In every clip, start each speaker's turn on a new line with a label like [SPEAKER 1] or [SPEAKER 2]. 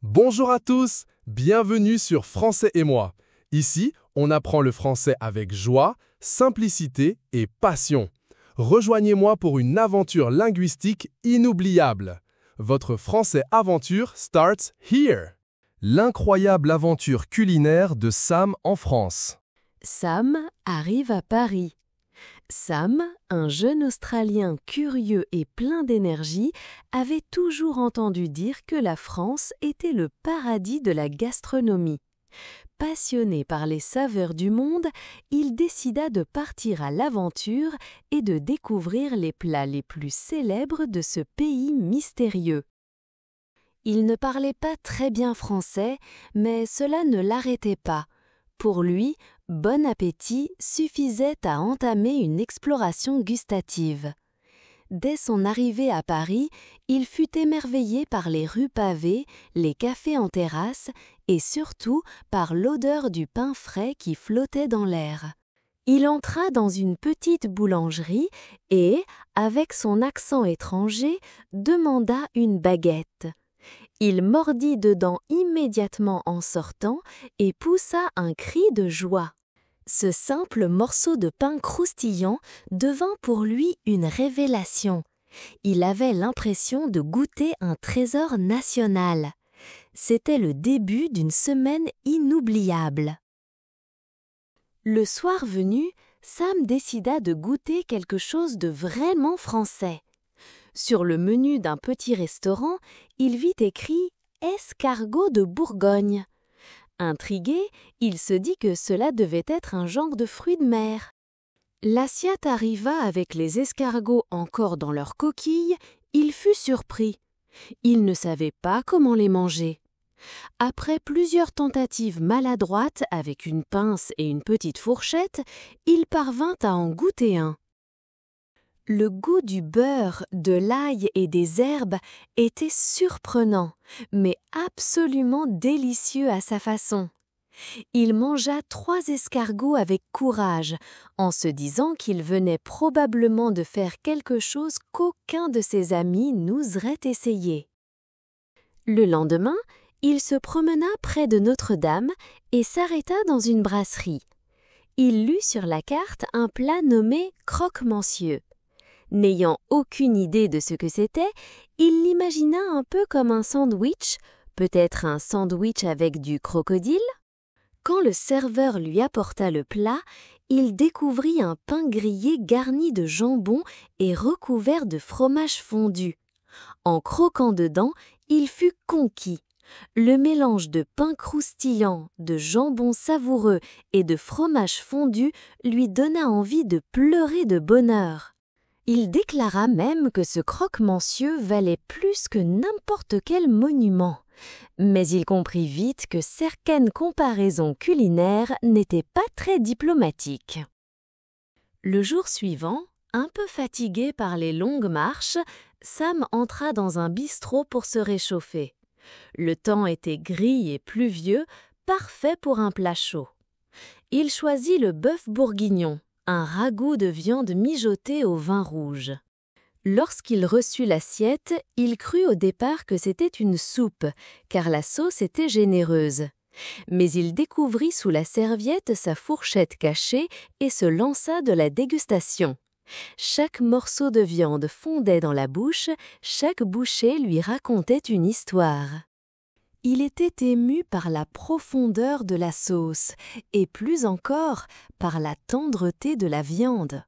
[SPEAKER 1] Bonjour à tous, bienvenue sur Français et moi. Ici, on apprend le français avec joie, simplicité et passion. Rejoignez-moi pour une aventure linguistique inoubliable. Votre français aventure starts here. L'incroyable aventure culinaire de Sam en France.
[SPEAKER 2] Sam arrive à Paris. Sam, un jeune Australien curieux et plein d'énergie, avait toujours entendu dire que la France était le paradis de la gastronomie. Passionné par les saveurs du monde, il décida de partir à l'aventure et de découvrir les plats les plus célèbres de ce pays mystérieux. Il ne parlait pas très bien français, mais cela ne l'arrêtait pas. Pour lui, bon appétit suffisait à entamer une exploration gustative. Dès son arrivée à Paris, il fut émerveillé par les rues pavées, les cafés en terrasse et surtout par l'odeur du pain frais qui flottait dans l'air. Il entra dans une petite boulangerie et, avec son accent étranger, demanda une baguette. Il mordit dedans immédiatement en sortant et poussa un cri de joie. Ce simple morceau de pain croustillant devint pour lui une révélation. Il avait l'impression de goûter un trésor national. C'était le début d'une semaine inoubliable. Le soir venu, Sam décida de goûter quelque chose de vraiment français. Sur le menu d'un petit restaurant, il vit écrit « Escargot de Bourgogne ». Intrigué, il se dit que cela devait être un genre de fruit de mer. L'assiette arriva avec les escargots encore dans leur coquille, il fut surpris. Il ne savait pas comment les manger. Après plusieurs tentatives maladroites avec une pince et une petite fourchette, il parvint à en goûter un. Le goût du beurre, de l'ail et des herbes était surprenant, mais absolument délicieux à sa façon. Il mangea 3 escargots avec courage, en se disant qu'il venait probablement de faire quelque chose qu'aucun de ses amis n'oserait essayer. Le lendemain, il se promena près de Notre-Dame et s'arrêta dans une brasserie. Il lut sur la carte un plat nommé croque-monsieur. N'ayant aucune idée de ce que c'était, il l'imagina un peu comme un sandwich, peut-être un sandwich avec du crocodile. Quand le serveur lui apporta le plat, il découvrit un pain grillé garni de jambon et recouvert de fromage fondu. En croquant dedans, il fut conquis. Le mélange de pain croustillant, de jambon savoureux et de fromage fondu lui donna envie de pleurer de bonheur. Il déclara même que ce croque-monsieur valait plus que n'importe quel monument. Mais il comprit vite que certaines comparaisons culinaires n'étaient pas très diplomatiques. Le jour suivant, un peu fatigué par les longues marches, Sam entra dans un bistrot pour se réchauffer. Le temps était gris et pluvieux, parfait pour un plat chaud. Il choisit le bœuf bourguignon, un ragoût de viande mijotée au vin rouge. Lorsqu'il reçut l'assiette, il crut au départ que c'était une soupe, car la sauce était généreuse. Mais il découvrit sous la serviette sa fourchette cachée et se lança de la dégustation. Chaque morceau de viande fondait dans la bouche, chaque bouchée lui racontait une histoire. Il était ému par la profondeur de la sauce et plus encore par la tendreté de la viande.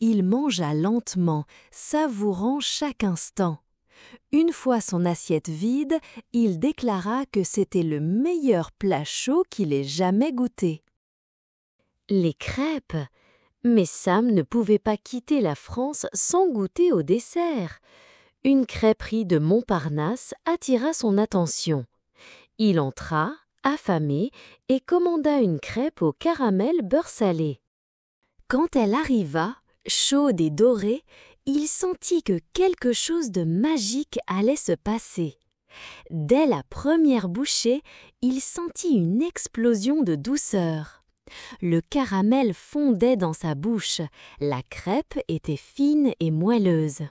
[SPEAKER 2] Il mangea lentement, savourant chaque instant. Une fois son assiette vide, il déclara que c'était le meilleur plat chaud qu'il ait jamais goûté. Les crêpes! Mais Sam ne pouvait pas quitter la France sans goûter au dessert. Une crêperie de Montparnasse attira son attention. Il entra, affamé, et commanda une crêpe au caramel beurre salé. Quand elle arriva, chaude et dorée, il sentit que quelque chose de magique allait se passer. Dès la première bouchée, il sentit une explosion de douceur. Le caramel fondait dans sa bouche, la crêpe était fine et moelleuse.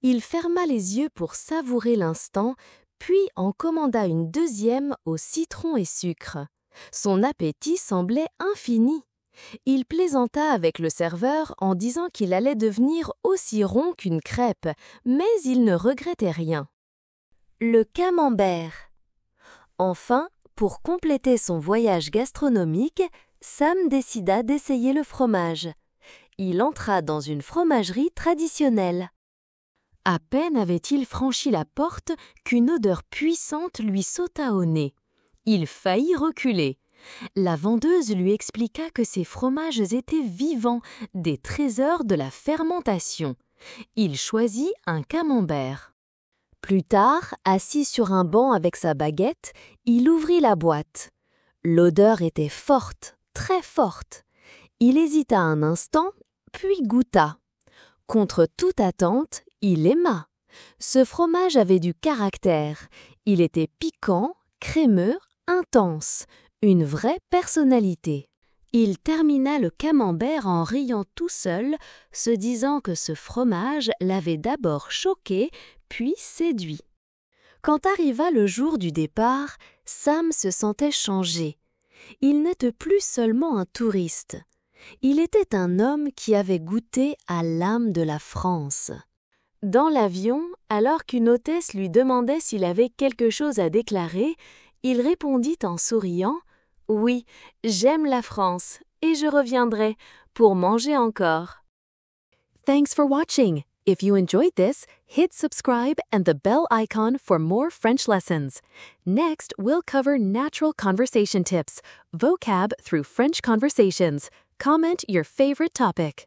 [SPEAKER 2] Il ferma les yeux pour savourer l'instant, puis en commanda une deuxième au citron et sucre. Son appétit semblait infini. Il plaisanta avec le serveur en disant qu'il allait devenir aussi rond qu'une crêpe, mais il ne regrettait rien. Le camembert. Enfin, pour compléter son voyage gastronomique, Sam décida d'essayer le fromage. Il entra dans une fromagerie traditionnelle. À peine avait-il franchi la porte qu'une odeur puissante lui sauta au nez. Il faillit reculer. La vendeuse lui expliqua que ces fromages étaient vivants, des trésors de la fermentation. Il choisit un camembert. Plus tard, assis sur un banc avec sa baguette, il ouvrit la boîte. L'odeur était forte, très forte. Il hésita un instant, puis goûta. Contre toute attente, il aima. Ce fromage avait du caractère. Il était piquant, crémeux, intense. Une vraie personnalité. Il termina le camembert en riant tout seul, se disant que ce fromage l'avait d'abord choqué, puis séduit. Quand arriva le jour du départ, Sam se sentait changé. Il n'était plus seulement un touriste. Il était un homme qui avait goûté à l'âme de la France. Dans l'avion, alors qu'une hôtesse lui demandait s'il avait quelque chose à déclarer, il répondit en souriant « Oui, j'aime la France et je reviendrai pour manger encore. » Thanks for watching. If you enjoyed this, hit subscribe and the bell icon for more French lessons. Next, we'll cover natural conversation tips, vocab through French conversations. Comment your favorite topic.